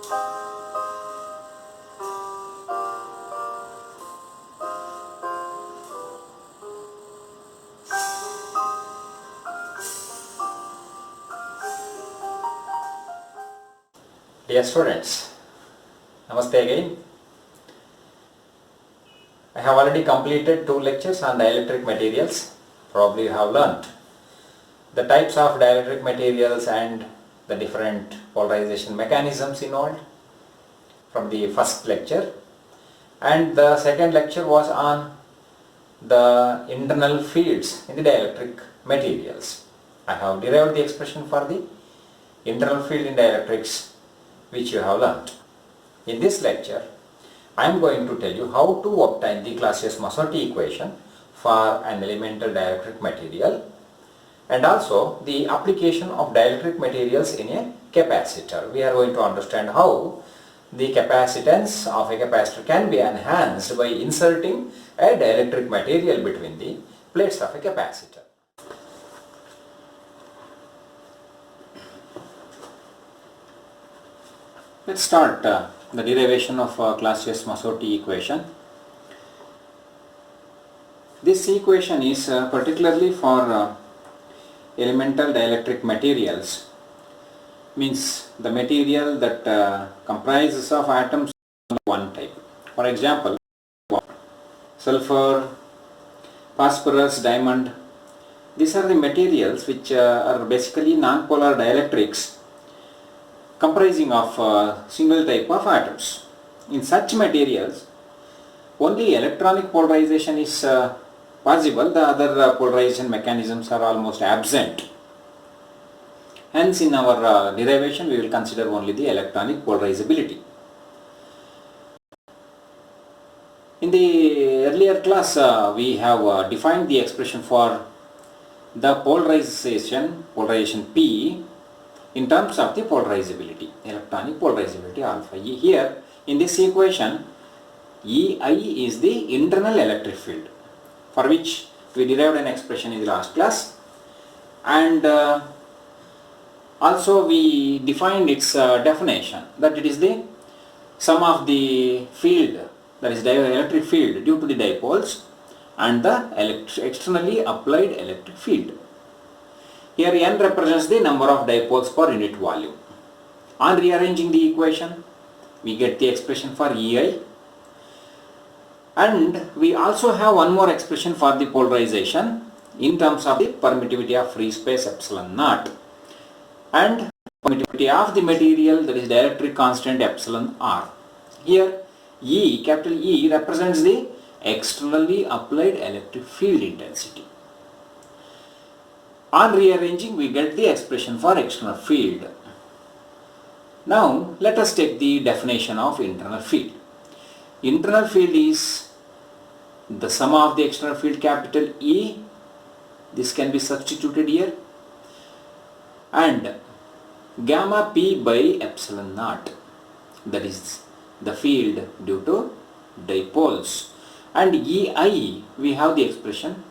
Dear students, Namaste again. I have already completed 2 lectures on dielectric materials. Probably you have learnt the types of dielectric materials and the different polarization mechanisms involved from the first lecture. And the second lecture was on the internal fields in the dielectric materials. I have derived the expression for the internal field in dielectrics, which you have learnt. In this lecture, I am going to tell you how to obtain the Clausius-Mosotty equation for an elemental dielectric material and also the application of dielectric materials in a capacitor. We are going to understand how the capacitance of a capacitor can be enhanced by inserting a dielectric material between the plates of a capacitor. Let's start the derivation of Clausius-Mosotty equation. This equation is particularly for elemental dielectric materials, means the material that comprises of atoms of one type. For example, sulfur, phosphorus, diamond. These are the materials which are basically non-polar dielectrics comprising of single type of atoms. In such materials, only electronic polarization is possible, the other polarization mechanisms are almost absent. Hence, in our derivation, we will consider only the electronic polarizability. In the earlier class, we have defined the expression for the polarization P in terms of the polarizability, electronic polarizability alpha E. Here, in this equation, EI is the internal electric field, for which we derived an expression in the last class, and also we defined its definition, that it is the sum of the field, that is the electric field due to the dipoles, and the externally applied electric field. Here n represents the number of dipoles per unit volume. On rearranging the equation, we get the expression for EI, and we also have one more expression for the polarization in terms of the permittivity of free space epsilon naught and permittivity of the material, that is dielectric constant epsilon r. Here E, capital E, represents the externally applied electric field intensity. On rearranging, we get the expression for external field. Now, let us take the definition of internal field. Internal field is the sum of the external field capital E, this can be substituted here, and gamma P by epsilon naught, that is the field due to dipoles, and EI, we have the expression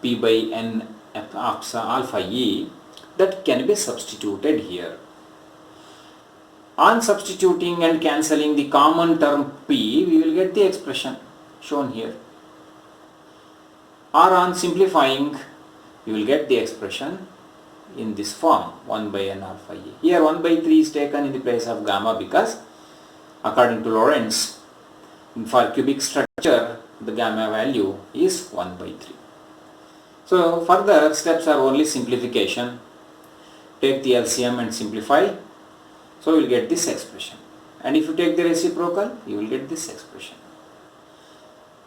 P by N alpha E, that can be substituted here. On substituting and cancelling the common term P, we will get the expression shown here. Or on simplifying, we will get the expression in this form, 1 by N alpha E. Here 1 by 3 is taken in the place of gamma because according to Lorentz, for cubic structure, the gamma value is 1 by 3. So further steps are only simplification. Take the LCM and simplify. So you will get this expression. And if you take the reciprocal, you will get this expression.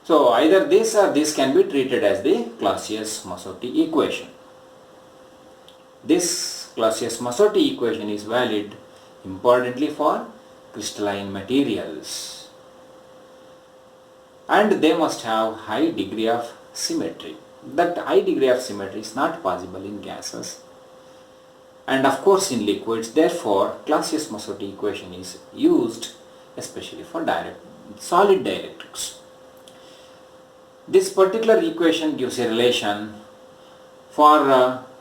So either this or this can be treated as the Clausius-Mosotty equation. This Clausius-Mosotty equation is valid importantly for crystalline materials. And they must have high degree of symmetry. That high degree of symmetry is not possible in gases and of course in liquids. Therefore, Clausius-Mosotty equation is used especially for solid dielectrics. This particular equation gives a relation for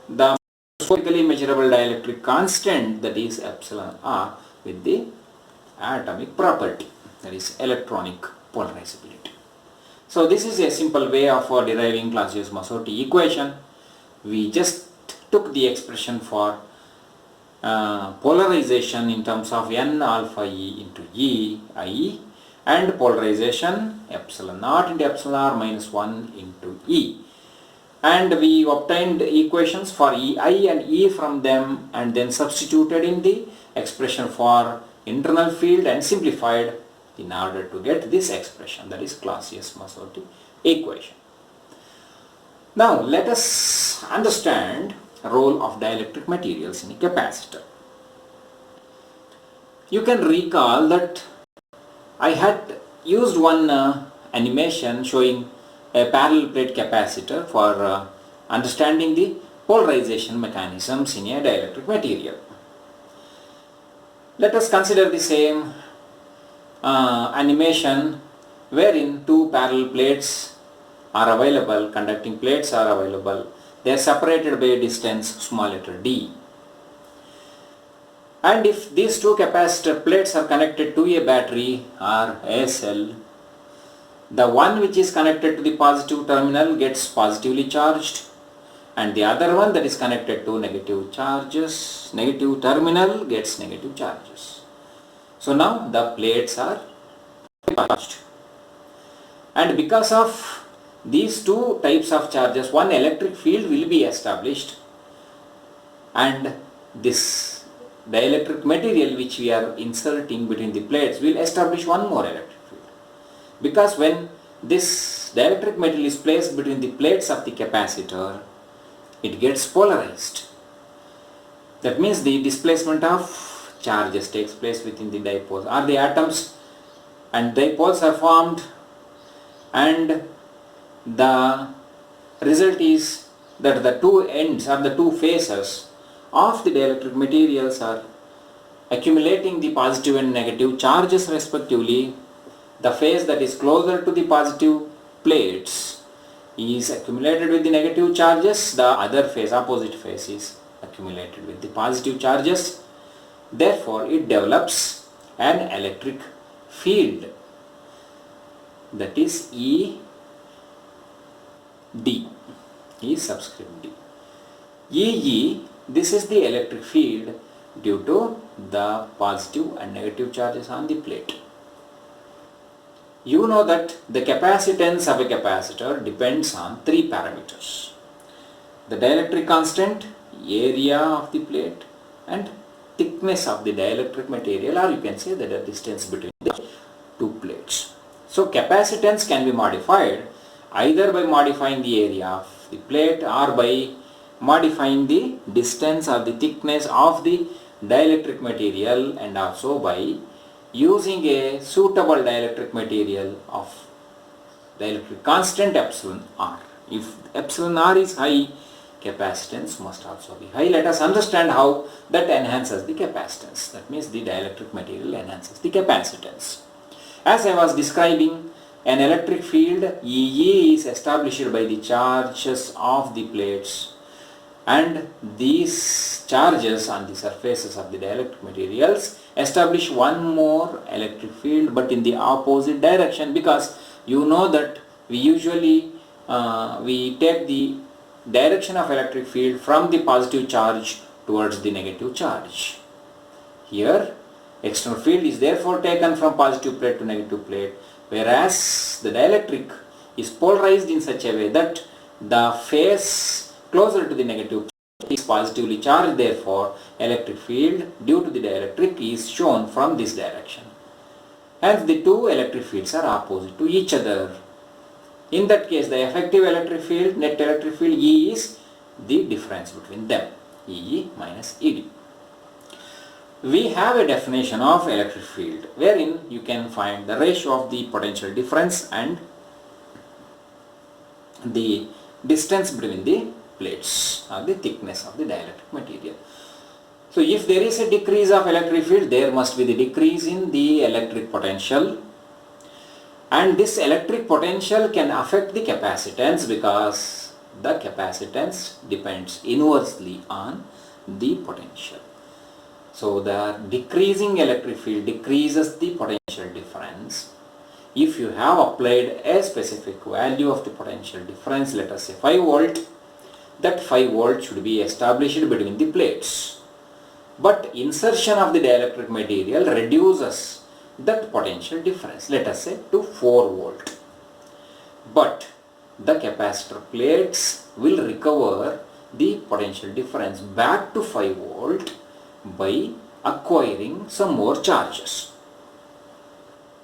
the microscopically measurable dielectric constant, that is epsilon r, with the atomic property, that is electronic polarizability. So this is a simple way of deriving Clausius-Massorty equation. We just took the expression for polarization in terms of n alpha E into E, I, and polarization epsilon naught into epsilon r minus 1 into E. And we obtained equations for EI and E from them, and then substituted in the expression for internal field and simplified in order to get this expression, that is Clausius-Massorty equation. Now let us understand the role of dielectric materials in a capacitor. You can recall that I had used one animation showing a parallel plate capacitor for understanding the polarization mechanisms in a dielectric material. Let us consider the same animation wherein two parallel plates are available, conducting plates are available. They are separated by a distance small letter d. And if these two capacitor plates are connected to a battery or a cell, the one which is connected to the positive terminal gets positively charged, and the other one that is connected to negative terminal gets negative charges. So now the plates are charged, and because of these two types of charges, one electric field will be established, and this dielectric material which we are inserting between the plates will establish one more electric field. Because when this dielectric material is placed between the plates of the capacitor, it gets polarized. That means the displacement of charges takes place within the dipoles, or the atoms and dipoles are formed, and the result is that the two ends or the two faces of the dielectric materials are accumulating the positive and negative charges respectively. The face that is closer to the positive plates is accumulated with the negative charges, the other face, opposite face, is accumulated with the positive charges. Therefore it develops an electric field, that is ED, E subscript D. EE, this is the electric field due to the positive and negative charges on the plate. You know that the capacitance of a capacitor depends on three parameters: the dielectric constant, area of the plate, and thickness of the dielectric material, or you can say the distance between the two plates. So capacitance can be modified either by modifying the area of the plate or by modifying the distance or the thickness of the dielectric material, and also by using a suitable dielectric material of dielectric constant epsilon r. If epsilon r is high, capacitance must also be high. Let us understand how that enhances the capacitance. That means the dielectric material enhances the capacitance. As I was describing, an electric field EE is established by the charges of the plates, and these charges on the surfaces of the dielectric materials establish one more electric field, but in the opposite direction, because you know that we usually we take the direction of electric field from the positive charge towards the negative charge. Here external field is therefore taken from positive plate to negative plate, whereas the dielectric is polarized in such a way that the face closer to the negative is positively charged. Therefore electric field due to the dielectric is shown from this direction. Hence the two electric fields are opposite to each other. In that case, the effective electric field, net electric field E, is the difference between them, EE minus ED. We have a definition of electric field wherein you can find the ratio of the potential difference and the distance between the plates or the thickness of the dielectric material. So if there is a decrease of electric field, there must be the decrease in the electric potential, and this electric potential can affect the capacitance because the capacitance depends inversely on the potential. So the decreasing electric field decreases the potential difference. If you have applied a specific value of the potential difference, let us say 5 volt, that 5 volt should be established between the plates. But insertion of the dielectric material reduces that potential difference, let us say to 4 volt. But the capacitor plates will recover the potential difference back to 5 volt by acquiring some more charges.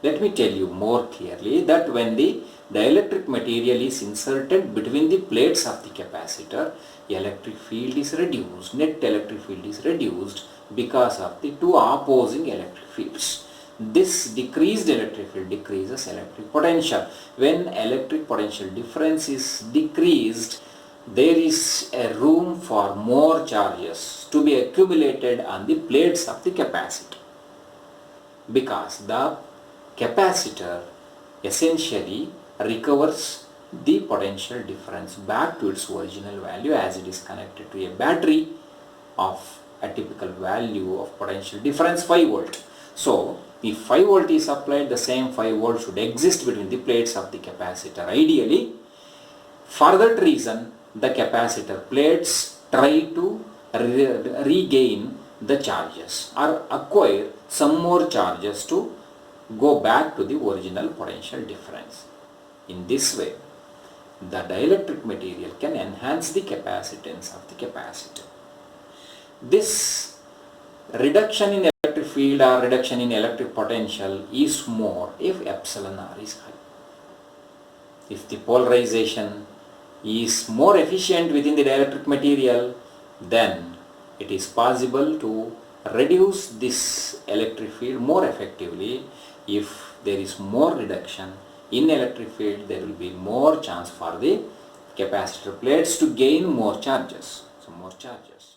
Let me tell you more clearly that when the dielectric material is inserted between the plates of the capacitor, electric field is reduced, net electric field is reduced because of the two opposing electric fields. This decreased electric field decreases electric potential. When electric potential difference is decreased, there is a room for more charges to be accumulated on the plates of the capacitor, because the capacitor essentially recovers the potential difference back to its original value as it is connected to a battery of a typical value of potential difference 5 volt. So if 5 volt is applied, the same 5 volt should exist between the plates of the capacitor ideally. For that reason, the capacitor plates try to regain the charges or acquire some more charges to go back to the original potential difference. In this way, the dielectric material can enhance the capacitance of the capacitor. This reduction in electric field or reduction in electric potential is more if epsilon r is high. If the polarization is more efficient within the dielectric material, then it is possible to reduce this electric field more effectively. If there is more reduction in electric field, there will be more chance for the capacitor plates to gain more charges. So more charges.